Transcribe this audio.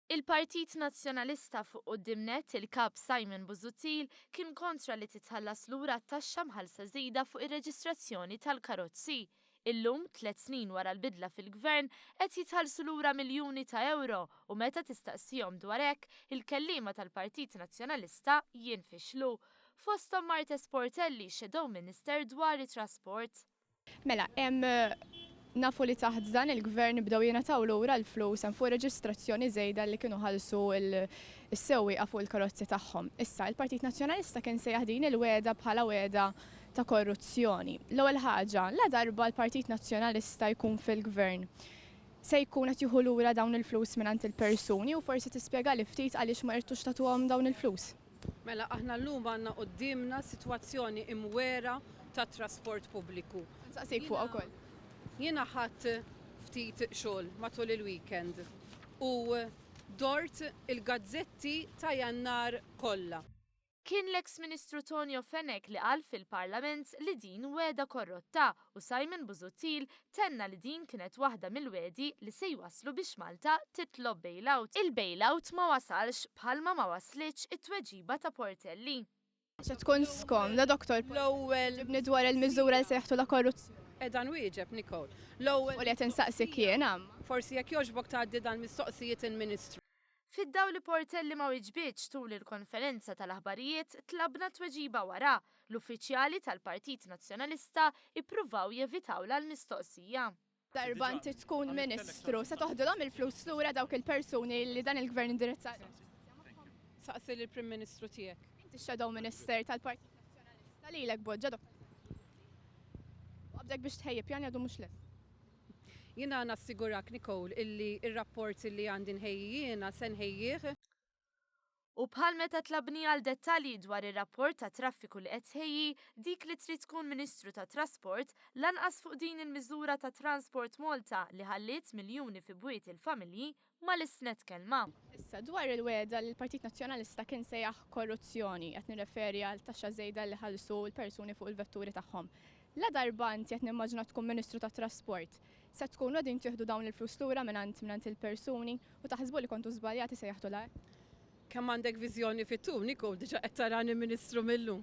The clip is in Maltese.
Il-Partit Nazzjonalista fuq qudiemnet il-kap Simon Busuttil kien kontra li titħallas lura t-taxxa mħallsa żejda fuq ir-reġistrazzjoni tal-karozzi. Illum, 3 snin wara l-bidla fil-gvern, qed jitħallsu lura miljuni ta' euro u meta tistaqsihom dwar hekk, il-kelliema tal-Partit Nazzjonalista jinfixlu. Fosthom Marta Sportelli, Shadow Minister dwar it-trasport. Mela, nafu li taħt dan il-gvern bdew jingħataw lura l-flus hemm fuq reġistrazzjoni żejda li kienu ħallsu s-sewwieqa fuq il-karozzi tagħhom. Issa il-Partit Nazzjonalista kien sejjaħ din il-wegħda bħala wegħda ta' korruzzjoni. L-ewwel ħaġa, la darba l-Partit Nazzjonalista jkun fil-gvern se jkun qed jieħu lura dawn il-flus mingħand il-persuni u forsi tispjega li ftit għaliex ma rtux tagħtuhom dawn il-flus. Mela aħna llum għandna qudiemna sitwazzjoni imwera tat trasport pubbliku. Nsaqsik fuq ukoll. Jiena ħadd ftit xogħol matul il-weekend u dort il-gazzetti ta' Jannar kollha. Kien l-eks Ministru Tonio Fenek li qal fil-Parlament li din weda korrotta u Simon Busuttil tenna li din kienet waħda mill-wedi li se jwaslu biex Malta titlob bailout. Il-bailout ma wasalx bħalma ma waslitx it-tweġiba ta' Portelli. Se tkun skomda, doktor, L-ewwel ġibni dwar il-miżura li se jaħtu la korruzzjoni. edan wieġeb Nicole. U L-ewwel li qed insaqsik jiena. forsi jekk jogħġbok tgħaddi dan mistoqsijiet il-Ministru. Fid-daw li Portelli ma wieġbitx tul il-konferenza tal-aħbarijiet tlabna tweġiba wara. L-uffiċjali tal-Partit Nazzjonalista ippruvaw jevitaw l-mistoqsija. Darba inti tkun ministru, se toħdilhom il-flus lura dawk il-persuni li dan il-gvern indirizza. Saqsi lill-Prim Ministru tiegħek. Inti Shadow Minister tal-Partit Nazzjonalista lilek boġġa doktor. Għabdek biex tħejjeb jani għadu mhux lest. Jiena nassigurak Nicole illi ir-rapport li għandi nħejjiena se nħejjih. U bħal meta tlabni għal dettalji dwar ir-rapport ta' traffiku li qed tħejji, dik li trid tkun Ministru ta' Trasport lanqas fuq din il-miżura ta' Transport Malta li ħalliet miljuni fi bwiet il-familji ma l-isnet kelma. Issa dwar il-weda li l-Partit Nazzjonalista kien sejjaħ korruzzjoni qed nirreferi għal taxxa żejda li ħallsu l-persuni fuq il-vetturi tagħhom. La darba inti qed nimmaġina tkun Ministru tat Trasport, se tkunu din tieħdu dawn il-flus lura mingħand il-persuni u taħsbu li kontu żbaljati se jaħdu l. Kemm għandek viżjoni fit-tul, Nicole, diġà qed tarani Ministru millum.